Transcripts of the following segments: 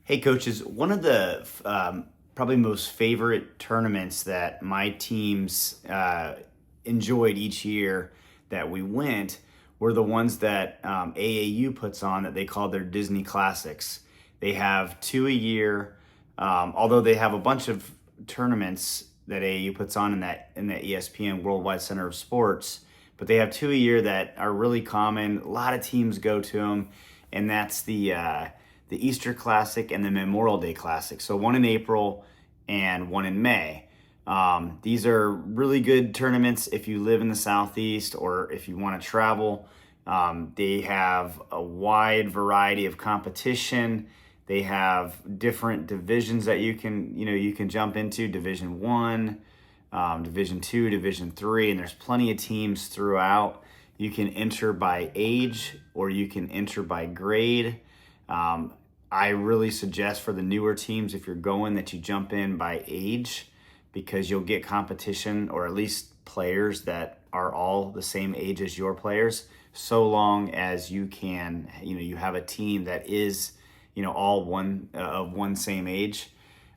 Hey coaches, one of the probably most favorite tournaments that my teams enjoyed each year that we went were the ones that AAU puts on that they call their Disney Classics. They have two a year, although they have a bunch of tournaments that AAU puts on in that ESPN Worldwide Center of Sports, but they have two a year that are really common. A lot of teams go to them, and that's the Easter Classic and the Memorial Day Classic. So one in April and one in May. These are really good tournaments if you live in the Southeast or if you want to travel. They have a wide variety of competition. They have different divisions that you can jump into: Division 1, Division 2, Division 3, and there's plenty of teams throughout. You can enter by age or you can enter by grade. I really suggest for the newer teams, if you're going, that you jump in by age, because you'll get competition, or at least players that are all the same age as your players, so long as you can, you have a team that is, all one same age.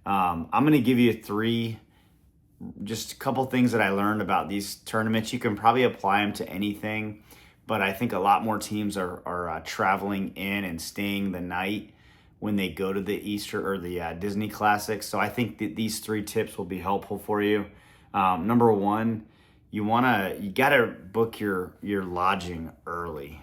I'm going to give you just a couple things that I learned about these tournaments. You can probably apply them to anything, but I think a lot more teams are traveling in and staying the night when they go to the Easter or the Disney Classics. So I think that these three tips will be helpful for you. Number one, you gotta book your lodging early.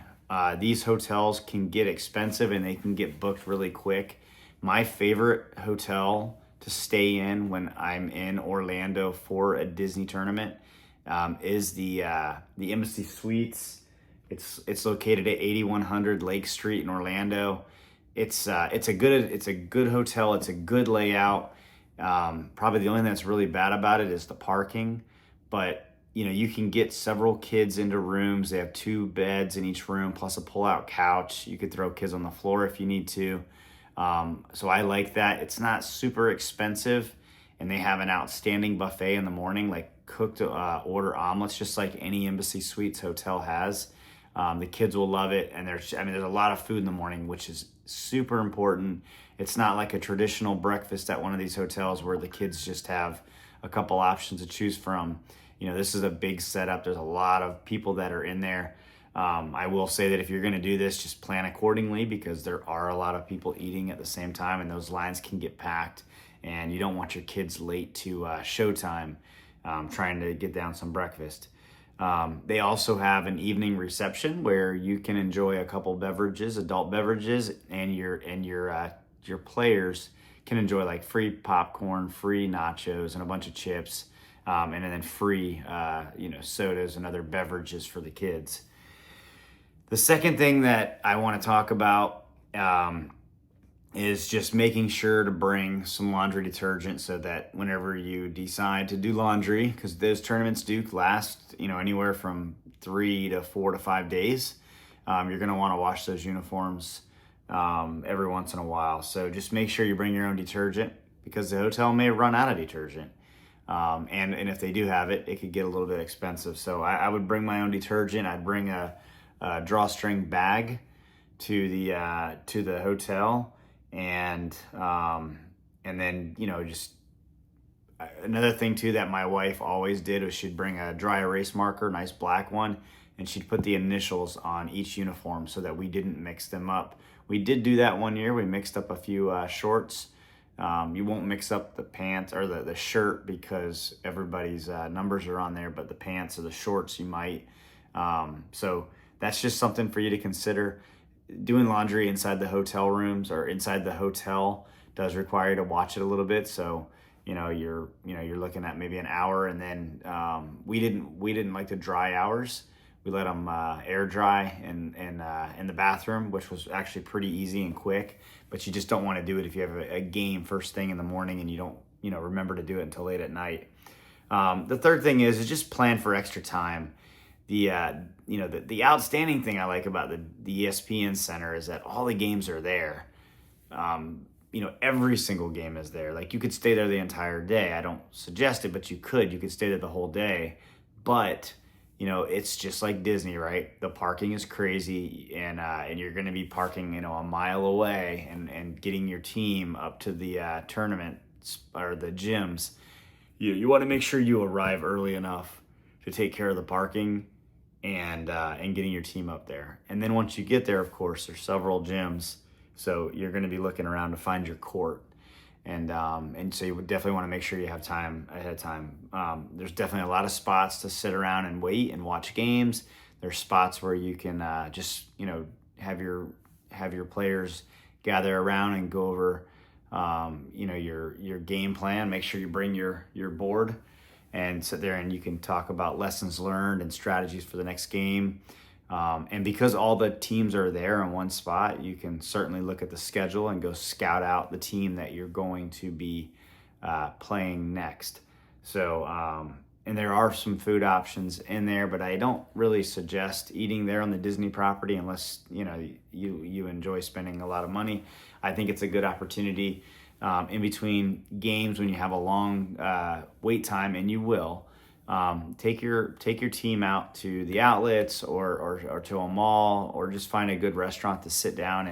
These hotels can get expensive and they can get booked really quick. My favorite hotel to stay in when I'm in Orlando for a Disney tournament is the Embassy Suites. It's located at 8100 Lake Street in Orlando. It's a good hotel. It's a good layout. Probably the only thing that's really bad about it is the parking, but you can get several kids into rooms. They have two beds in each room plus a pull-out couch. You could throw kids on the floor if you need to. So I like that. It's not super expensive, and they have an outstanding buffet in the morning, like cooked order omelets, just like any Embassy Suites hotel has. The kids will love it, and there's a lot of food in the morning, which is super important. It's not like a traditional breakfast at one of these hotels where the kids just have a couple options to choose from. This is a big setup. There's a lot of people that are in there. I will say that if you're going to do this, just plan accordingly, because there are a lot of people eating at the same time, and those lines can get packed, and you don't want your kids late to showtime trying to get down some breakfast. They also have an evening reception where you can enjoy a couple beverages, adult beverages, and your players can enjoy like free popcorn, free nachos, and a bunch of chips, and then free sodas and other beverages for the kids. The second thing that I want to talk about is just making sure to bring some laundry detergent, so that whenever you decide to do laundry, because those tournaments do last, anywhere from 3 to 4 to 5 days, you're going to want to wash those uniforms every once in a while. So just make sure you bring your own detergent, because the hotel may run out of detergent. And if they do have it, it could get a little bit expensive. So I would bring my own detergent. I'd bring a drawstring bag to the hotel. And then, just another thing too that my wife always did was she'd bring a dry erase marker, nice black one, and she'd put the initials on each uniform so that we didn't mix them up. We did do that one year. We mixed up a few shorts. You won't mix up the pants or the shirt, because everybody's numbers are on there, but the pants or the shorts you might. So that's just something for you to consider. Doing laundry inside the hotel rooms or inside the hotel does require you to watch it a little bit. So, you're looking at maybe an hour, and then we didn't like the dry hours. We let them air dry in the bathroom, which was actually pretty easy and quick. But you just don't want to do it if you have a game first thing in the morning and you don't remember to do it until late at night. The third thing is just plan for extra time. The outstanding thing I like about the ESPN Center is that all the games are there. Every single game is there. Like, you could stay there the entire day. I don't suggest it, but you could stay there the whole day. But it's just like Disney, right? The parking is crazy, and you're going to be parking, a mile away, and getting your team up to the tournament or the gyms. You want to make sure you arrive early enough to take care of the parking and getting your team up there. And then once you get there, of course, there's several gyms, so you're going to be looking around to find your court. And so you would definitely want to make sure you have time ahead of time. There's definitely a lot of spots to sit around and wait and watch games. There's spots where you can just have your players gather around and go over your game plan. Make sure you bring your board and sit there, and you can talk about lessons learned and strategies for the next game. And because all the teams are there in one spot, you can certainly look at the schedule and go scout out the team that you're going to be playing next. So, and there are some food options in there, but I don't really suggest eating there on the Disney property unless you enjoy spending a lot of money. I think it's a good opportunity in between games when you have a long wait time, and you will. Take your team out to the outlets or to a mall, or just find a good restaurant to sit down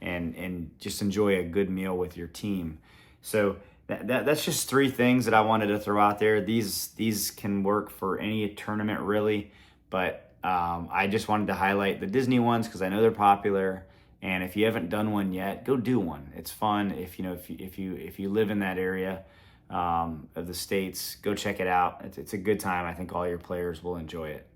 and just enjoy a good meal with your team. So that's just 3 things that I wanted to throw out there. These can work for any tournament really, but I just wanted to highlight the Disney ones because I know they're popular. And if you haven't done one yet, go do one. It's fun. If you live in that area of the States, go check it out. It's a good time. I think all your players will enjoy it.